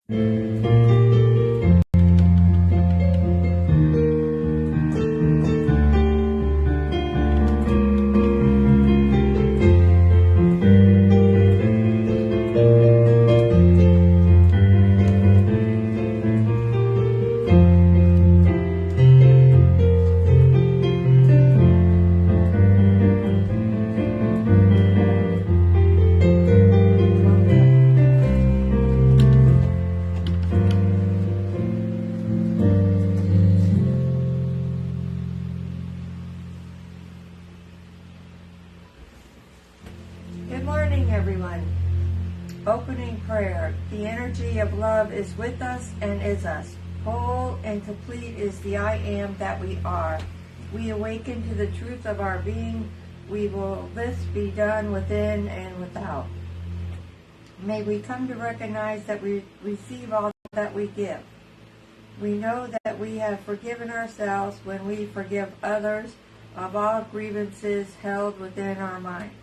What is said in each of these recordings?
Good morning, everyone. Opening prayer. The energy of love is with us and is us. Whole and complete is the I am that we are. We awaken to the truth of our being. We will this be done within and without. May we come to recognize that we receive all that we give. We know that we have forgiven ourselves when we forgive others of all grievances held within our minds.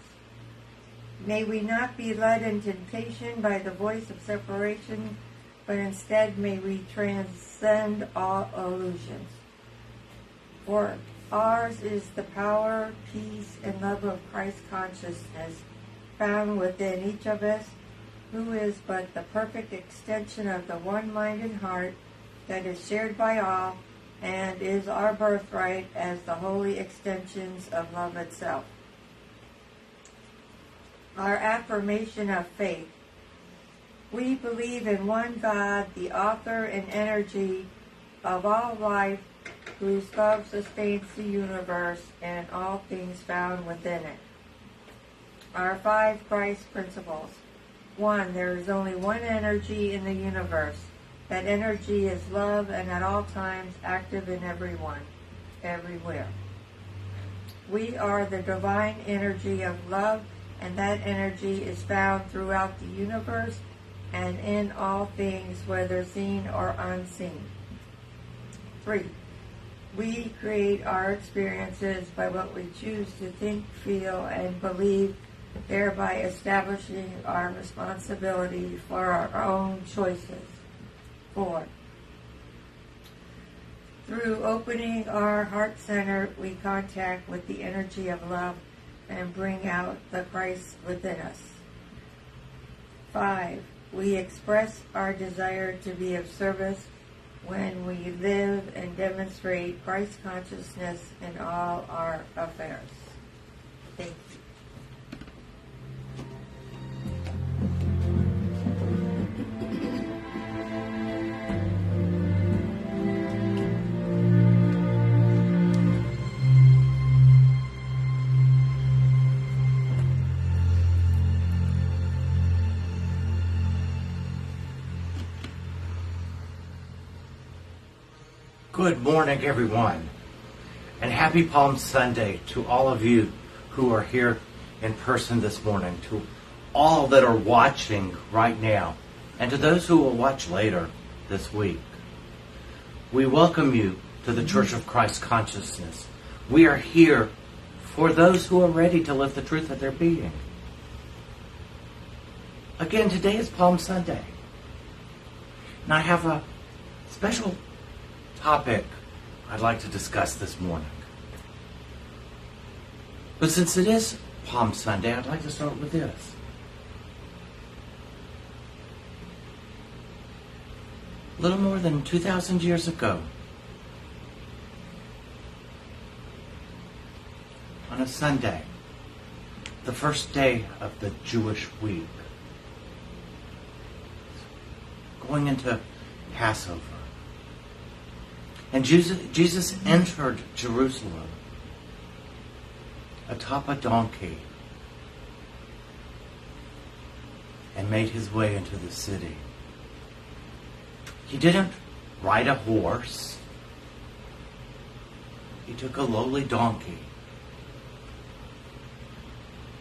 May we not be led in temptation by the voice of separation, but instead may we transcend all illusions. For ours is the power, peace, and love of Christ consciousness found within each of us, who is but the perfect extension of the one-minded heart that is shared by all and is our birthright as the holy extensions of love itself. Our affirmation of faith. We believe in one God, the author and energy of all life, whose love sustains the universe and all things found within it. Our 5 Christ principles. 1. There is only one energy in the universe. That energy is love and at all times active in everyone, everywhere. We are the divine energy of love, and that energy is found throughout the universe and in all things, whether seen or unseen. 3. We create our experiences by what we choose to think, feel, and believe, thereby establishing our responsibility for our own choices. 4. Through opening our heart center, we contact with the energy of love and bring out the Christ within us. 5. We express our desire to be of service when we live and demonstrate Christ consciousness in all our affairs. Thank you. Good morning, everyone, and happy Palm Sunday to all of you who are here in person this morning, to all that are watching right now, and to those who will watch later this week. We welcome you to the Church of Christ Consciousness. We are here for those who are ready to live the truth of their being. Again, today is Palm Sunday, and I have a special topic I'd like to discuss this morning. But since it is Palm Sunday, I'd like to start with this. A little more than 2,000 years ago, on a Sunday, the first day of the Jewish week, going into Passover, and Jesus entered Jerusalem atop a donkey and made his way into the city. He didn't ride a horse. He took a lowly donkey.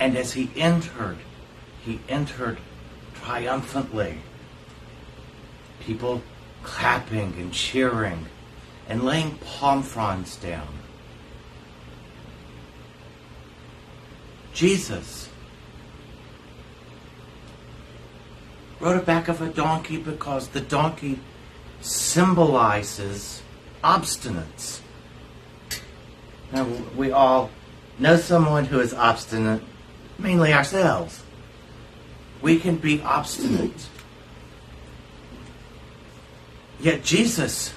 And as he entered triumphantly. People clapping and cheering and laying palm fronds down. Jesus rode a back of a donkey because the donkey symbolizes obstinance. Now, we all know someone who is obstinate, mainly ourselves. We can be obstinate. Yet Jesus,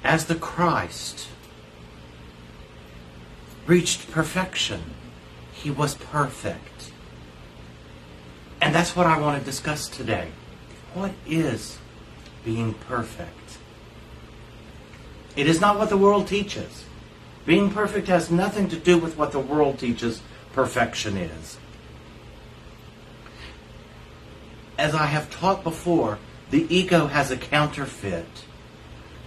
as the Christ, reached perfection. He was perfect. And that's what I want to discuss today. What is being perfect? It is not what the world teaches. Being perfect has nothing to do with what the world teaches perfection is. As I have taught before, the ego has a counterfeit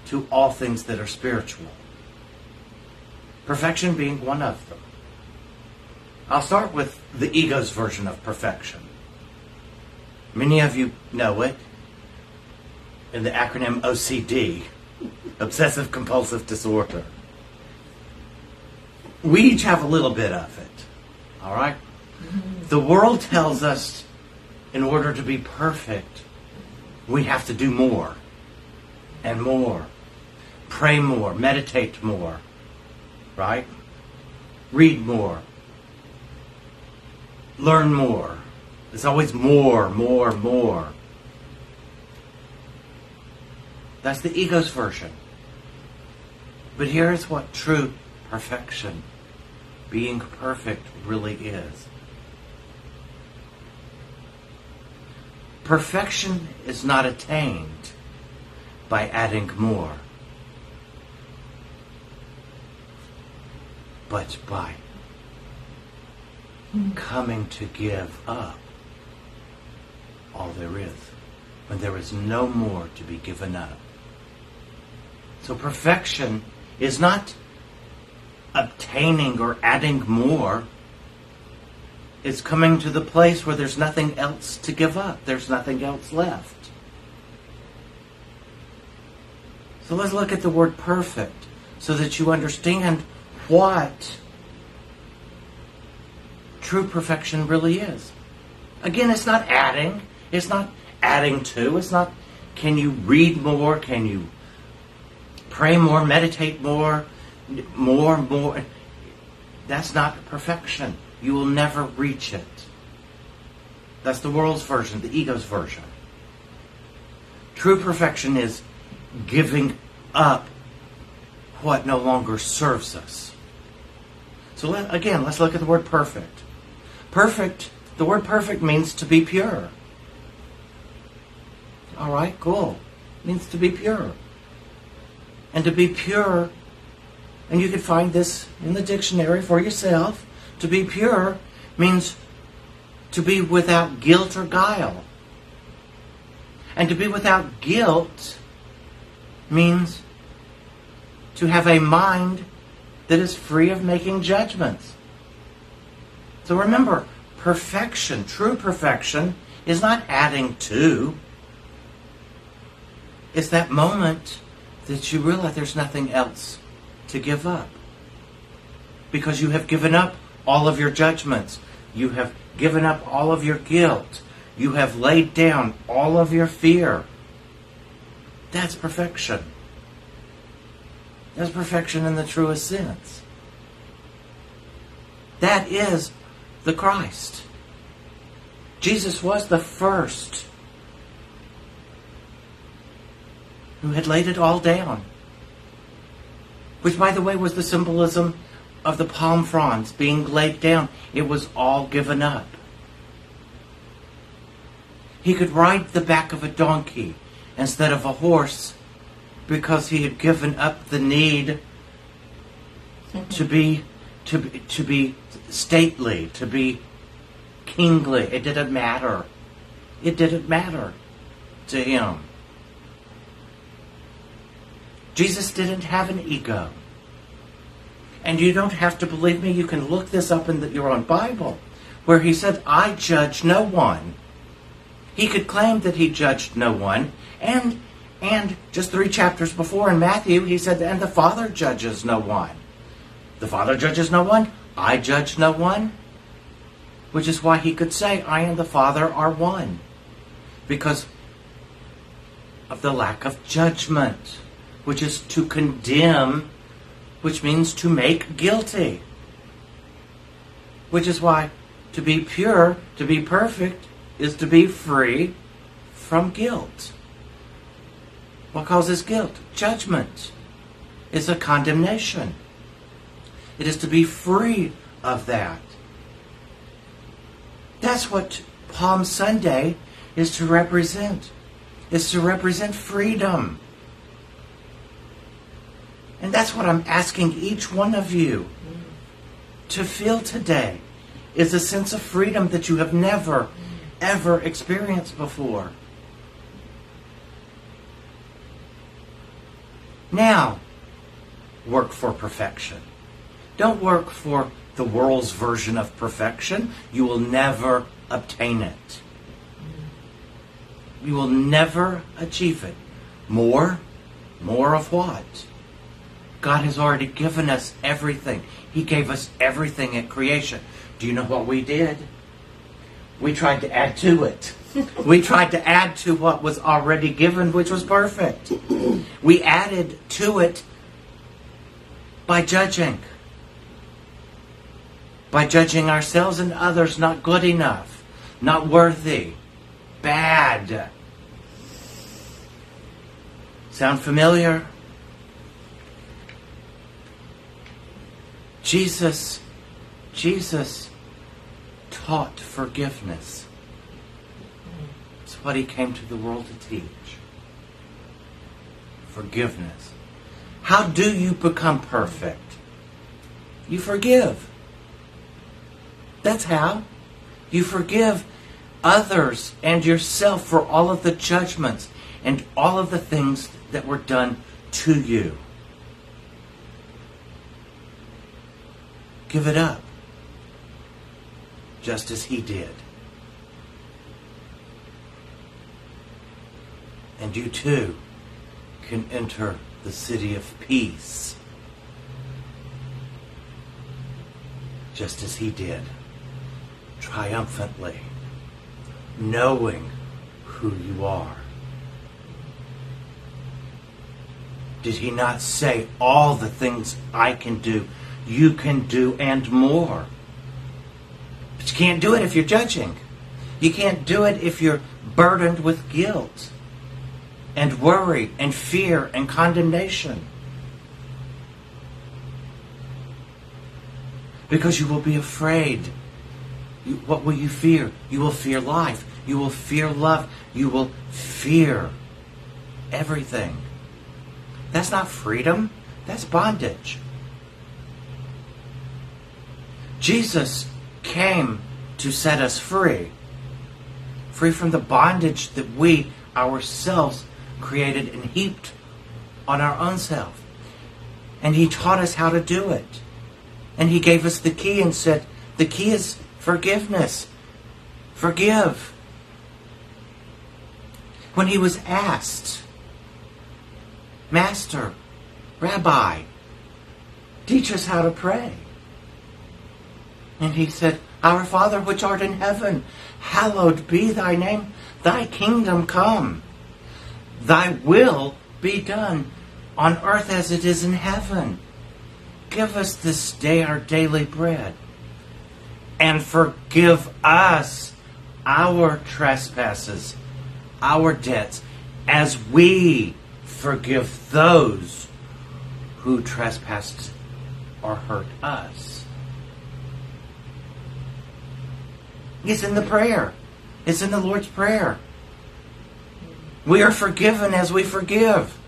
to all things that are spiritual. Perfection being one of them. I'll start with the ego's version of perfection. Many of you know it in the acronym OCD, Obsessive Compulsive Disorder. We each have a little bit of it, all right? The world tells us in order to be perfect, we have to do more and more. Pray more, meditate more, right? Read more. Learn more. There's always more, more, more. That's the ego's version. But here's what true perfection, being perfect, really is. Perfection is not attained by adding more, but by coming to give up all there is, when there is no more to be given up. So perfection is not obtaining or adding more. It's coming to the place where there's nothing else to give up. There's nothing else left. So let's look at the word perfect so that you understand what true perfection really is. Again, it's not adding. It's not adding to. It's not, can you read more? Can you pray more? Meditate more? More? That's not perfection. You will never reach it. That's the world's version, the ego's version. True perfection is giving up what no longer serves us. So let's look at the word perfect. Perfect, the word perfect means to be pure. All right, cool. It means to be pure. And to be pure, and you can find this in the dictionary for yourself, to be pure means to be without guilt or guile. And to be without guilt means to have a mind that is free of making judgments. So remember, perfection, true perfection, is not adding to. It's that moment that you realize there's nothing else to give up. Because you have given up all of your judgments. You have given up all of your guilt. You have laid down all of your fear. That's perfection. That's perfection in the truest sense. That is the Christ. Jesus was the first who had laid it all down. Which, by the way, was the symbolism of the palm fronds being laid down. It was all given up. He could ride the back of a donkey instead of a horse because he had given up the need to be stately, to be kingly. It didn't matter. It didn't matter to him. Jesus didn't have an ego. And you don't have to believe me. You can look this up in your own Bible, where he said, I judge no one. He could claim that he judged no one. And just 3 chapters before in Matthew, he said, and the Father judges no one. The Father judges no one. I judge no one. Which is why he could say, I and the Father are one. because of the lack of judgment, which is to condemn, which means to make guilty. Which is why to be pure, to be perfect, is to be free from guilt. What causes guilt? Judgment. It's a condemnation. It is to be free of that. That's what Palm Sunday is to represent. It's to represent freedom. And that's what I'm asking each one of you to feel today, is a sense of freedom that you have never, ever experienced before. Now, work for perfection. Don't work for the world's version of perfection. You will never obtain it. You will never achieve it. More of what? God has already given us everything. He gave us everything at creation. Do you know what we did? We tried to add to it. We tried to add to what was already given, which was perfect. We added to it by judging. By judging ourselves and others not good enough, not worthy, bad. Sound familiar? Jesus taught forgiveness. It's what he came to the world to teach. Forgiveness. How do you become perfect? You forgive. That's how. You forgive others and yourself for all of the judgments and all of the things that were done to you. Give it up, just as he did. And you too can enter the city of peace, just as he did, triumphantly, knowing who you are. Did he not say, all the things I can do, you can do, and more? But you can't do it if you're judging. You can't do it if you're burdened with guilt and worry and fear and condemnation. Because you will be afraid. What will you fear? You will fear life. You will fear love. You will fear everything. That's not freedom. That's bondage. Jesus came to set us free. Free from the bondage that we ourselves created and heaped on our own self. And he taught us how to do it. And he gave us the key and said, the key is forgiveness. Forgive. When he was asked, Master, Rabbi, teach us how to pray. And he said, Our Father which art in heaven, hallowed be thy name. Thy kingdom come. Thy will be done on earth as it is in heaven. Give us this day our daily bread. And forgive us our trespasses, our debts, as we forgive those who trespass or hurt us. It's in the prayer. It's in the Lord's Prayer. We are forgiven as we forgive.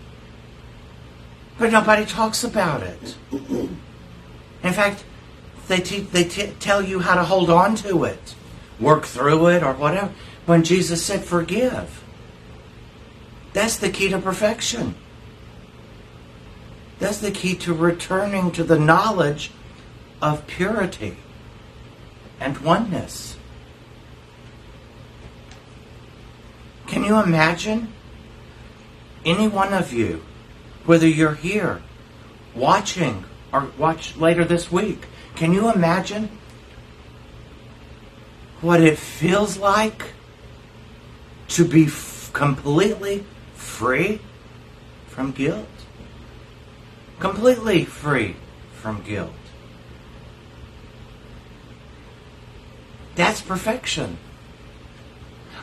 But nobody talks about it. In fact, they tell you how to hold on to it, work through it, or whatever. When Jesus said, forgive. That's the key to perfection. That's the key to returning to the knowledge of purity and oneness. Can you imagine any one of you, whether you're here, watching, or watch later this week, can you imagine what it feels like to be completely free from guilt. Completely free from guilt. That's perfection.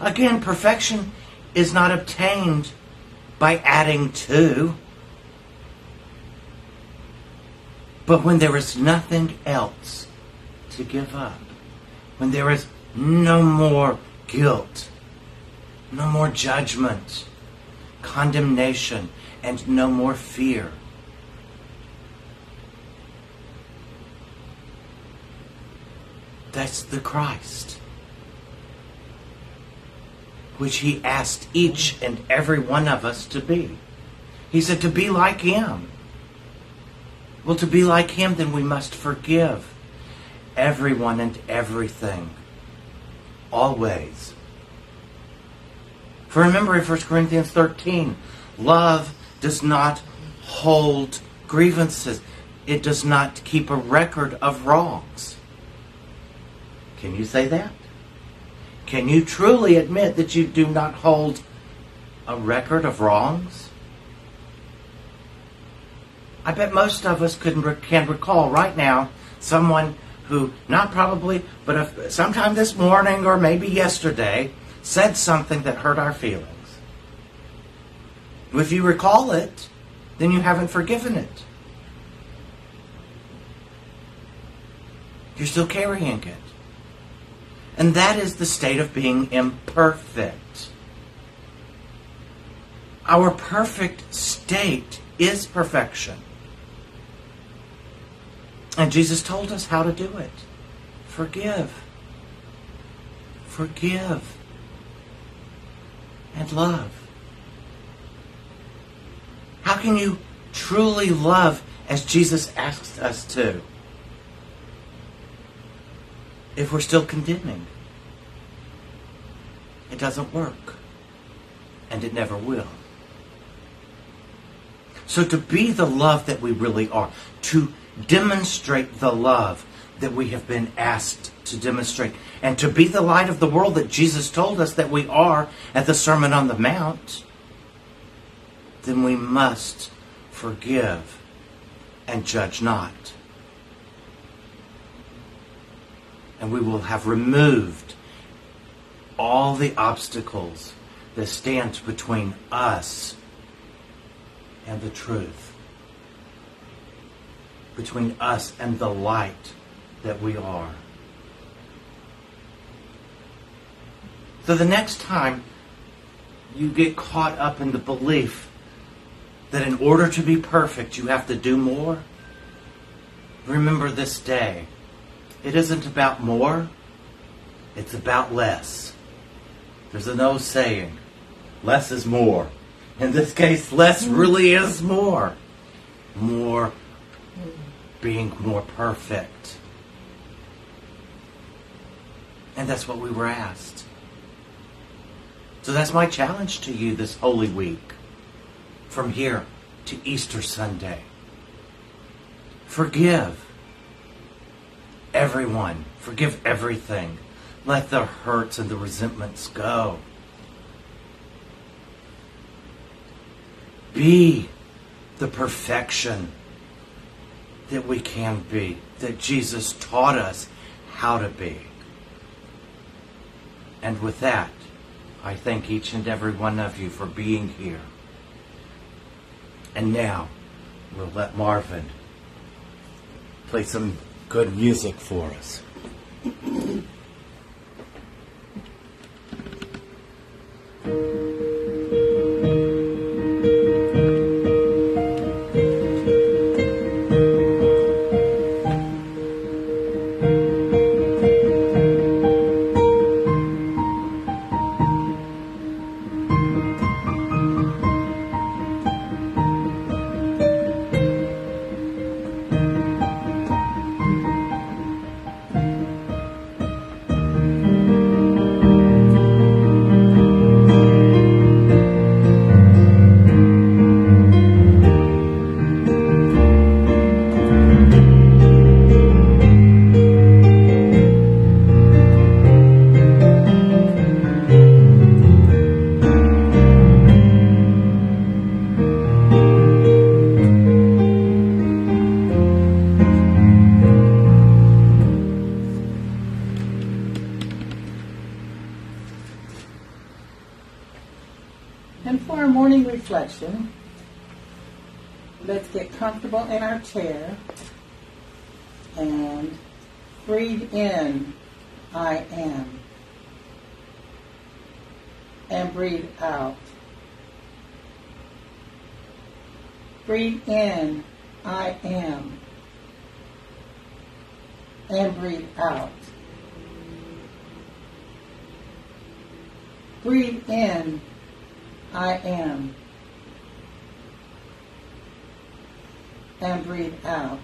Again, perfection is not obtained by adding to, but when there is nothing else to give up, when there is no more guilt, no more judgment, condemnation, and no more fear. That's the Christ, which he asked each and every one of us to be. He said to be like him. Well, to be like him, then we must forgive everyone and everything, always. For remember in 1 Corinthians 13, love does not hold grievances. It does not keep a record of wrongs. Can you say that? Can you truly admit that you do not hold a record of wrongs? I bet most of us can recall right now someone who, not probably, but sometime this morning or maybe yesterday, said something that hurt our feelings. If you recall it, then you haven't forgiven it. You're still carrying it. And that is the state of being imperfect. Our perfect state is perfection. And Jesus told us how to do it. Forgive. Forgive. And love. How can you truly love as Jesus asks us to if we're still condemning? It doesn't work. And it never will. So to be the love that we really are, to demonstrate the love that we have been asked to demonstrate, and to be the light of the world that Jesus told us that we are at the Sermon on the Mount, then we must forgive and judge not. And we will have removed all the obstacles that stand between us and the truth, between us and the light that we are. So the next time you get caught up in the belief that in order to be perfect you have to do more, remember this day. It isn't about more, it's about less. There's an old saying, less is more. In this case, less really is more. More being more perfect. And that's what we were asked. So that's my challenge to you this Holy Week. From here to Easter Sunday. Forgive everyone. Forgive everything. Let the hurts and the resentments go. Be the perfection that we can be, that Jesus taught us how to be. And with that, I thank each and every one of you for being here. And now, we'll let Marvin play some good music for us. And for our morning reflection, let's get comfortable in our chair and breathe in, I am. And breathe out. Breathe in, I am. And breathe out. Breathe in, I am. And breathe out.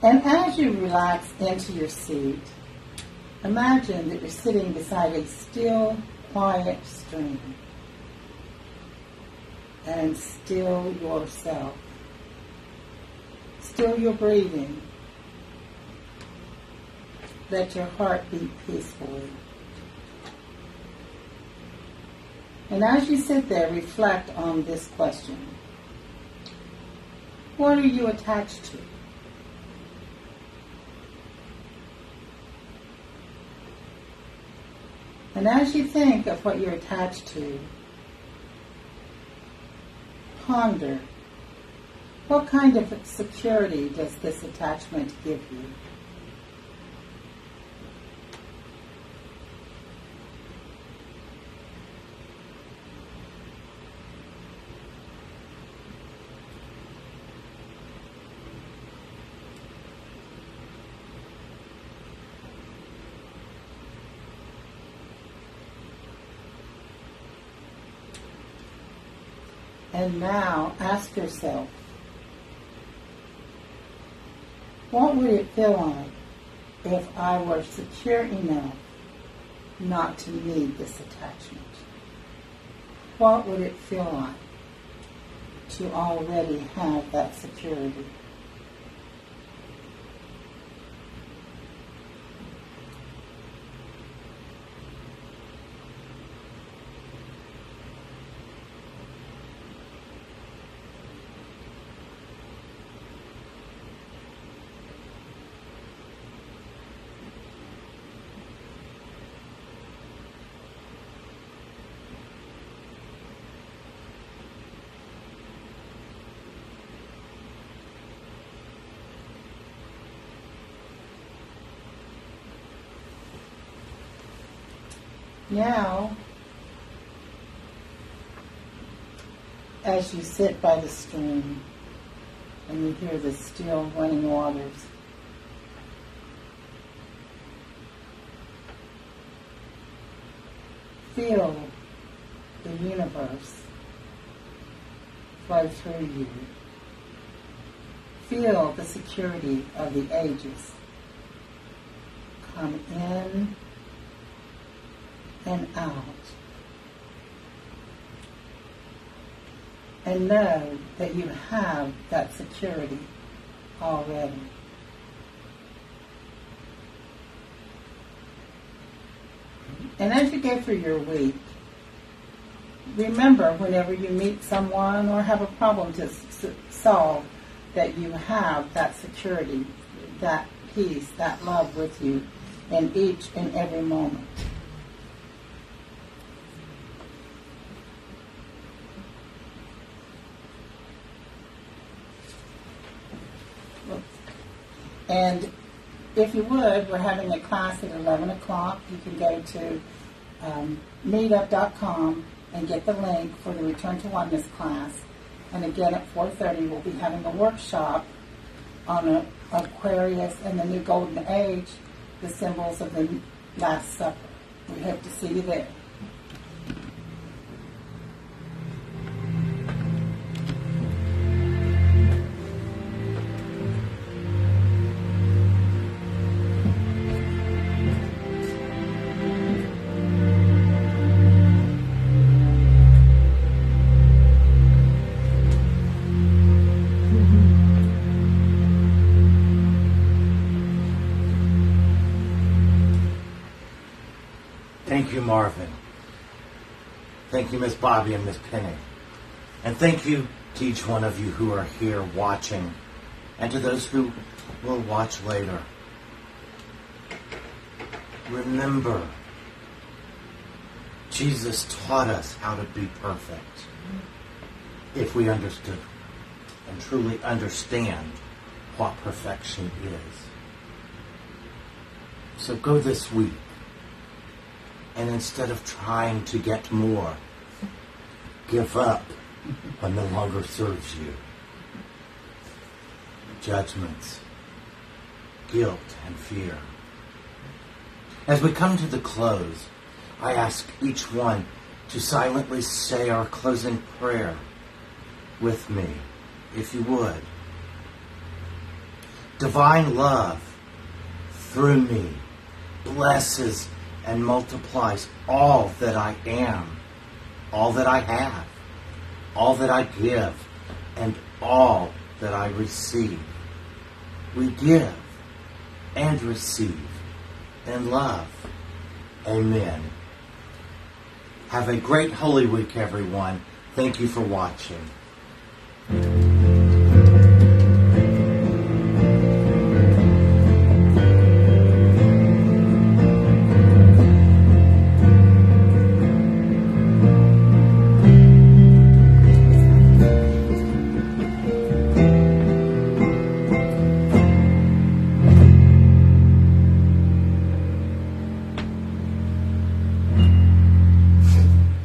And as you relax into your seat, imagine that you're sitting beside a still, quiet stream. And still yourself. Still your breathing. Let your heart beat peacefully. And as you sit there, reflect on this question. What are you attached to? And as you think of what you're attached to, ponder, what kind of security does this attachment give you? And now ask yourself, what would it feel like if I were secure enough not to need this attachment? What would it feel like to already have that security? Now, as you sit by the stream and you hear the still running waters, feel the universe flow through you. Feel the security of the ages come in and out. And know that you have that security already. And as you go through your week, remember whenever you meet someone or have a problem to solve, that you have that security, that peace, that love with you in each and every moment. And if you would, we're having a class at 11 o'clock. You can go to meetup.com and get the link for the Return to Oneness class. And again at 4:30, we'll be having a workshop on Aquarius and the New Golden Age, the symbols of the Last Supper. We hope to see you there. Thank you, Marvin. Thank you, Miss Bobby and Miss Penny. And thank you to each one of you who are here watching, and to those who will watch later. Remember Jesus taught us how to be perfect if we understood and truly understand what perfection is. So go this week, and instead of trying to get more, give up what no longer serves you. Judgments, guilt, and fear. As we come to the close, I ask each one to silently say our closing prayer with me, if you would. Divine love through me blesses and multiplies all that I am, all that I have, all that I give, and all that I receive. We give and receive in love. Amen. Have a great Holy Week, everyone. Thank you for watching.